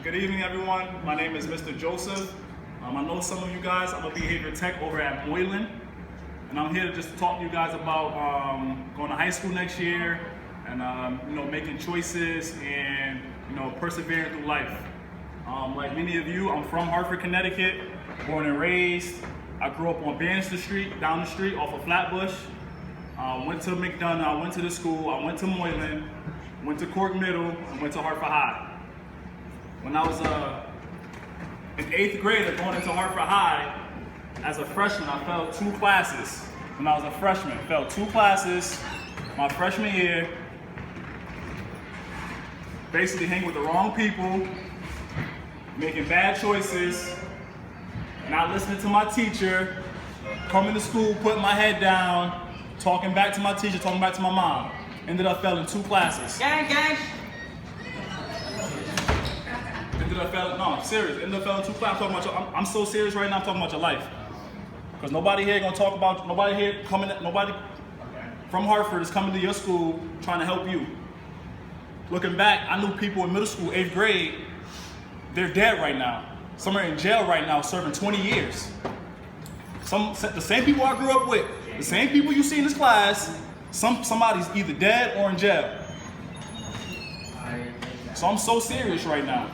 Good evening, everyone. My name is Mr. Joseph. I know some of you guys. I'm a behavior tech over at Moylan, and I'm here to just talk to you guys about going to high school next year and making choices and persevering through life. Like many of you, I'm from Hartford, Connecticut, born and raised. I grew up on Bannister Street, down the street off of Flatbush. Went to McDonough, I went to the school, I went to Moylan, went to Cork Middle, and went to Hartford High. When I was an 8th grader going into Hartford High, as a freshman, I failed 2 classes. When I was a freshman, failed 2 classes my freshman year. Basically hanging with the wrong people, making bad choices, not listening to my teacher, coming to school, putting my head down, talking back to my teacher, talking back to my mom. Ended up failing 2 classes. Gang. Ended up failing 2 classes. I'm so serious right now, I'm talking about your life. Because nobody here nobody from Hartford is coming to your school trying to help you. Looking back, I knew people in middle school, 8th grade, they're dead right now. Some are in jail right now serving 20 years. The same people I grew up with, the same people you see in this class, somebody's either dead or in jail. So I'm so serious right now.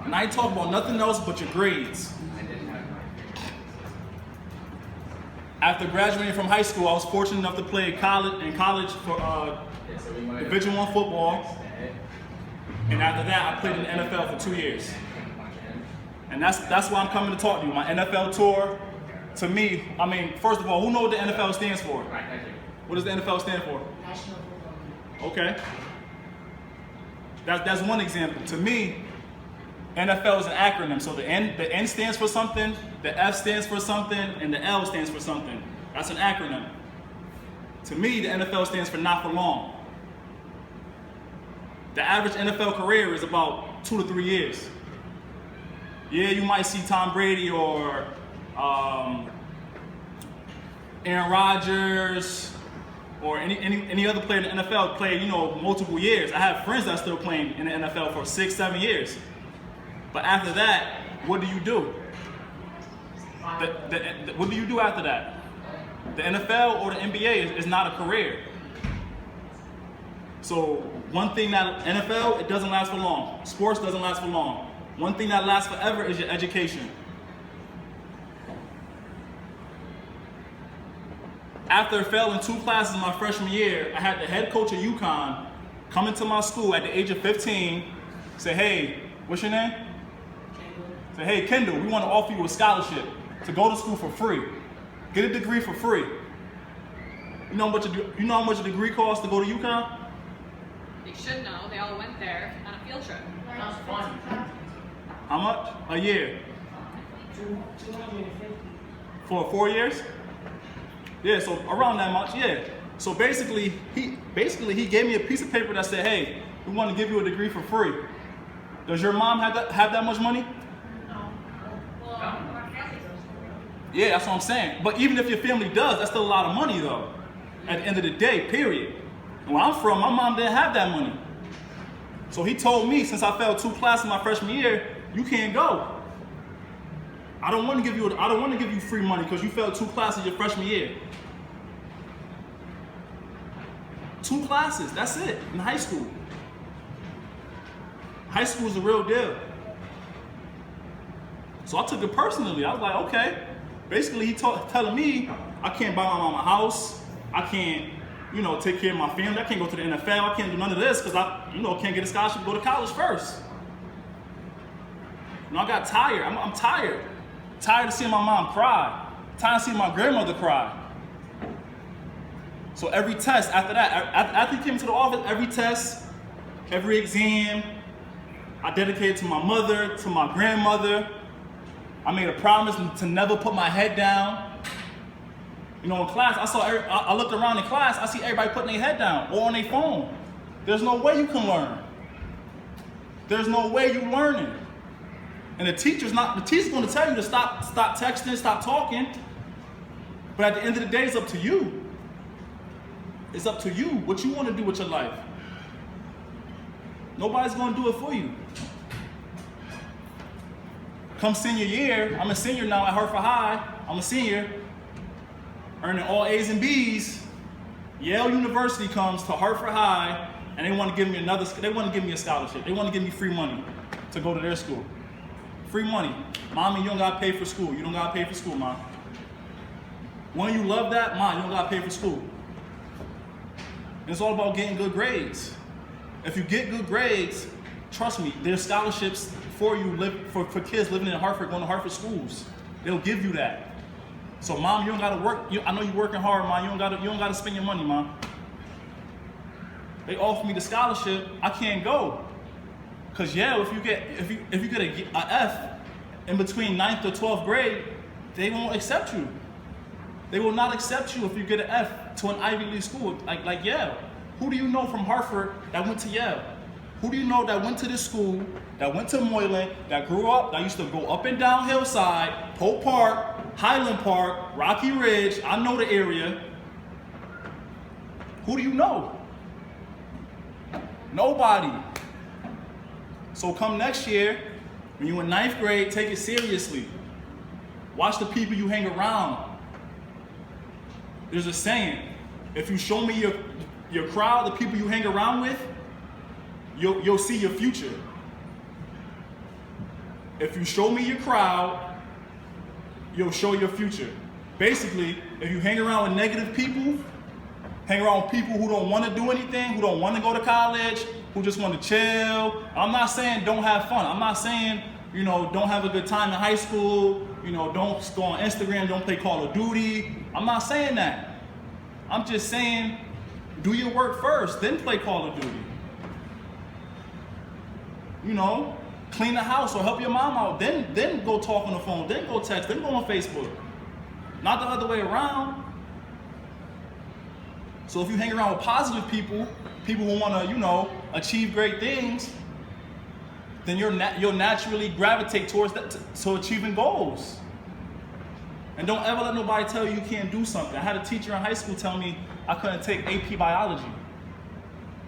And I ain't talking about nothing else but your grades. After graduating from high school, I was fortunate enough to play in college for Division I football. And after that, I played in the NFL for 2 years. And that's why I'm coming to talk to you. My NFL tour, to me, first of all, who knows what the NFL stands for? What does the NFL stand for? National Football League. Okay. That's one example. To me, NFL is an acronym. So the N stands for something, the F stands for something, and the L stands for something. That's an acronym. To me, the NFL stands for not for long. The average NFL career is about 2 to 3 years. Yeah, you might see Tom Brady or Aaron Rodgers or any other player in the NFL play, multiple years. I have friends that are still playing in the NFL for 6, 7 years. But after that, what do you do? What do you do after that? The NFL or the NBA is not a career. So one thing that NFL, it doesn't last for long. Sports doesn't last for long. One thing that lasts forever is your education. After failing 2 classes my freshman year, I had the head coach of UConn come into my school at the age of 15, say, hey, what's your name? Say, hey, Kendall, we want to offer you a scholarship to go to school for free. Get a degree for free. You know how much a degree costs to go to UConn? They should know. They all went there on a field trip. How much? A year? 250. For 4 years? Yeah, so around that much, yeah. So basically he gave me a piece of paper that said, hey, we want to give you a degree for free. Does your mom have that much money? Yeah, that's what I'm saying. But even if your family does, that's still a lot of money though. At the end of the day, period. And where I'm from, my mom didn't have that money. So he told me, since I failed 2 classes my freshman year, you can't go. I don't want to give you free money because you failed 2 classes your freshman year. 2 classes, that's it, in high school. High school is a real deal. So I took it personally. I was like, okay. Basically, he telling me I can't buy my mom a house. I can't, take care of my family. I can't go to the NFL. I can't do none of this because I, can't get a scholarship to go to college first. I got tired. I'm tired. Tired of seeing my mom cry. Tired of seeing my grandmother cry. So every test after that, after he came to the office, every test, every exam, I dedicated to my mother, to my grandmother. I made a promise to never put my head down. In class, I looked around in class, I see everybody putting their head down or on their phone. There's no way you can learn. There's no way you're learning. And the teacher's going to tell you to stop texting, stop talking. But at the end of the day, it's up to you. It's up to you what you want to do with your life. Nobody's going to do it for you. come senior year, I'm a senior now at Hartford High. I'm a senior, earning all A's and B's. Yale University comes to Hartford High, and they want to give me a scholarship. They want to give me free money to go to their school. Free money. Mommy, you don't got to pay for school. You don't got to pay for school, Mom. When you love that, Mom, you don't got to pay for school. It's all about getting good grades. If you get good grades, trust me, there's scholarships for you, for kids living in Hartford, going to Hartford schools. They'll give you that. So, Mom, you don't gotta work. I know you're working hard, Mom. You don't gotta spend your money, Mom. They offer me the scholarship. I can't go, cause yeah, if you get a F in between 9th to 12th grade, they won't accept you. They will not accept you if you get an F to an Ivy League school like Yale. Who do you know from Hartford that went to Yale? Who do you know that went to this school, that went to Moylan, that grew up, that used to go up and down Hillside, Pope Park, Highland Park, Rocky Ridge? I know the area. Who do you know? Nobody. So come next year, when you're in 9th grade, take it seriously. Watch the people you hang around. There's a saying, if you show me your crowd, the people you hang around with, you'll see your future. If you show me your crowd, you'll show your future. Basically, if you hang around with negative people, hang around with people who don't want to do anything, who don't want to go to college, who just want to chill. I'm not saying don't have fun. I'm not saying, don't have a good time in high school, don't go on Instagram, don't play Call of Duty. I'm not saying that. I'm just saying do your work first, then play Call of Duty. Clean the house or help your mom out, then go talk on the phone, then go text, then go on Facebook. Not the other way around. So if you hang around with positive people who want to, achieve great things, then you'll naturally gravitate towards that, to achieving goals. And don't ever let nobody tell you can't do something. I had a teacher in high school tell me I couldn't take AP biology.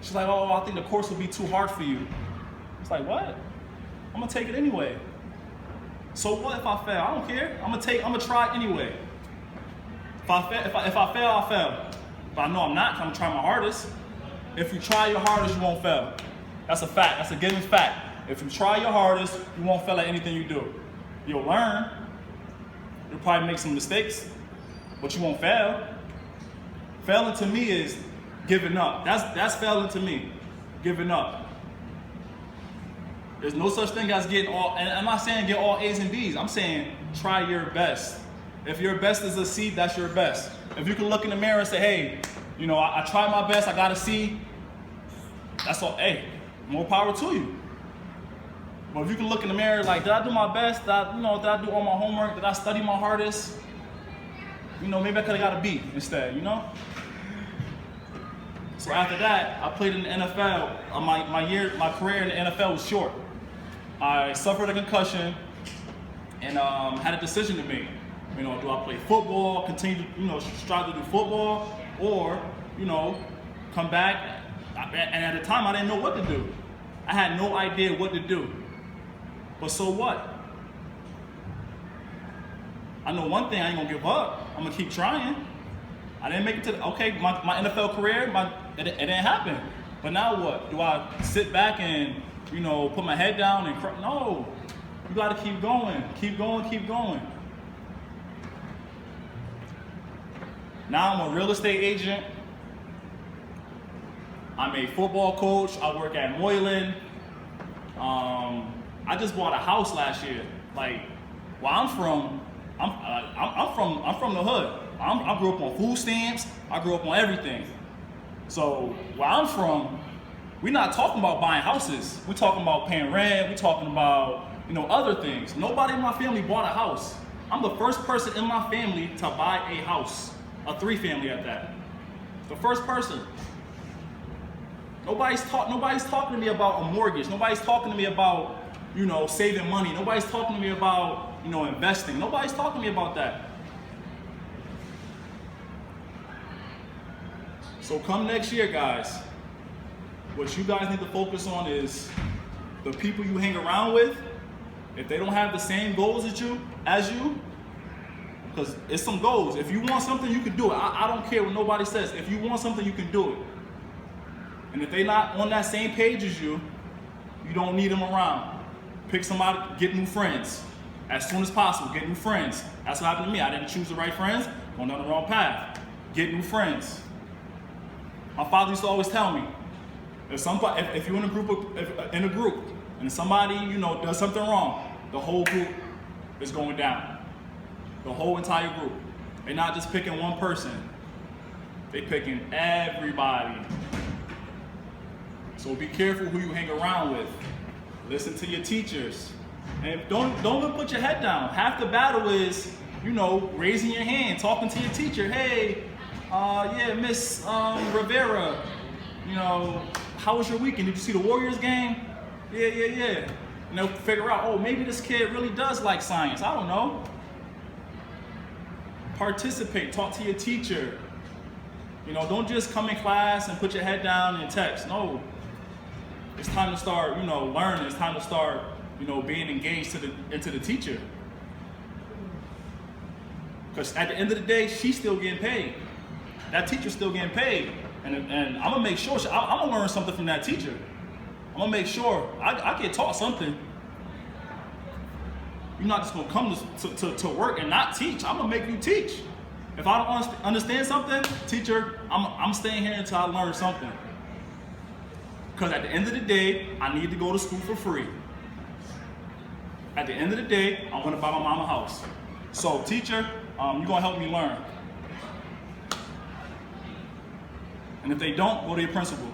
She's like, oh, I think the course will be too hard for you. It's like, what? I'm gonna take it anyway. So what if I fail? I don't care. I'm gonna try anyway. If I fail, I fail. But I know I'm not, 'cause I'm gonna try my hardest. If you try your hardest, you won't fail. That's a fact. That's a given fact. If you try your hardest, you won't fail at anything you do. You'll learn. You'll probably make some mistakes, but you won't fail. Failing to me is giving up. That's failing to me. Giving up. There's no such thing as getting all, and I'm not saying get all A's and B's. I'm saying try your best. If your best is a C, that's your best. If you can look in the mirror and say, hey, I tried my best, I got a C, that's all, hey, more power to you. But if you can look in the mirror like, did I do my best? Did I do all my homework? Did I study my hardest? Maybe I could have got a B instead, So after that, I played in the NFL. My career in the NFL was short. I suffered a concussion and had a decision to make. Do I play football, continue to, strive to do football, or, come back? And at the time, I didn't know what to do. I had no idea what to do. But so what? I know one thing, I ain't gonna give up. I'm gonna keep trying. I didn't make it to my NFL career, it didn't happen. But now what? Do I sit back and, put my head down and cry? No. You gotta keep going. Keep going, keep going. Now I'm a real estate agent. I'm a football coach. I work at Moylan. I just bought a house last year. Like, where I'm from, I'm from the hood. I grew up on food stamps. I grew up on everything. So where I'm from, we're not talking about buying houses. We're talking about paying rent. We're talking about other things. Nobody in my family bought a house. I'm the first person in my family to buy a house, a 3-family at that. The first person. Nobody's talking to me about a mortgage. Nobody's talking to me about saving money. Nobody's talking to me about investing. Nobody's talking to me about that. So come next year, guys, what you guys need to focus on is the people you hang around with, If they don't have the same goals as you, because it's some goals. If you want something, you can do it. I don't care what nobody says. If you want something, you can do it. And if they're not on that same page as you, you don't need them around. Pick somebody, get new friends. As soon as possible, get new friends. That's what happened to me. I didn't choose the right friends, going down the wrong path. Get new friends. My father used to always tell me, if you're in a group, and somebody, does something wrong, the whole group is going down. The whole entire group. They're not just picking one person. They're picking everybody. So be careful who you hang around with. Listen to your teachers. And don't even put your head down. Half the battle is, raising your hand, talking to your teacher. Hey, Miss Rivera, how was your weekend? Did you see the Warriors game? Yeah. And they'll figure out, oh, maybe this kid really does like science. I don't know. Participate, talk to your teacher. Don't just come in class and put your head down and text. No. It's time to start, learning. It's time to start, being engaged into the teacher. Because at the end of the day, she's still getting paid. That teacher's still getting paid. And I'm going to make sure, I'm going to learn something from that teacher. I'm going to make sure I get taught something. You're not just going to come to work and not teach. I'm going to make you teach. If I don't understand something, teacher, I'm staying here until I learn something. Because at the end of the day, I need to go to school for free. At the end of the day, I'm going to buy my mama a house. So, teacher, you're going to help me learn. And if they don't, go to your principal.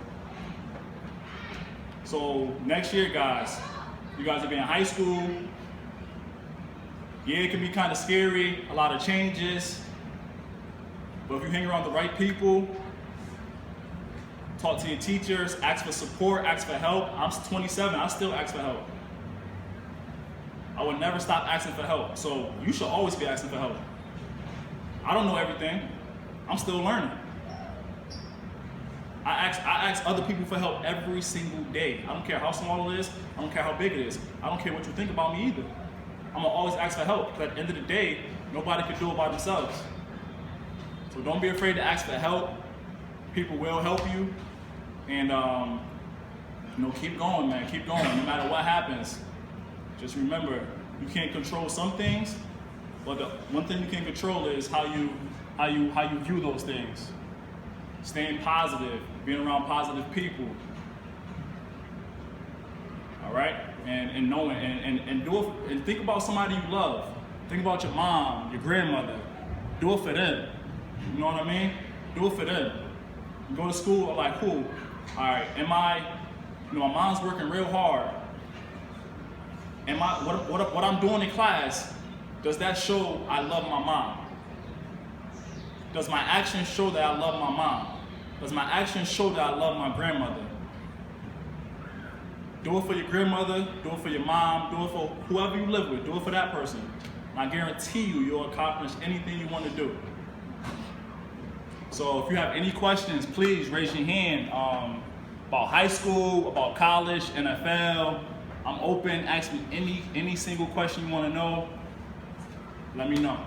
So, next year, guys, you guys will be in high school. Yeah, it can be kind of scary, a lot of changes. But if you hang around the right people, talk to your teachers, ask for support, ask for help. I'm 27, I still ask for help. I would never stop asking for help. So you should always be asking for help. I don't know everything. I'm still learning. I ask other people for help every single day. I don't care how small it is. I don't care how big it is. I don't care what you think about me either. I'm gonna always ask for help, because at the end of the day, nobody can do it by themselves. So don't be afraid to ask for help. People will help you. And keep going, man. Keep going. No matter what happens, just remember, you can't control some things, but the one thing you can control is how you view those things. Staying positive, being around positive people. All right, and knowing and do it, and think about somebody you love. Think about your mom, your grandmother. Do it for them. You know what I mean? Do it for them. You go to school, like, cool. All right, my mom's working real hard. What I'm doing in class, does that show I love my mom? Does my actions show that I love my mom? Does my actions show that I love my grandmother? Do it for your grandmother, do it for your mom, do it for whoever you live with, do it for that person. And I guarantee you'll accomplish anything you want to do. So if you have any questions, please raise your hand about high school, about college, NFL. I'm open. Ask me any single question you want to know. Let me know.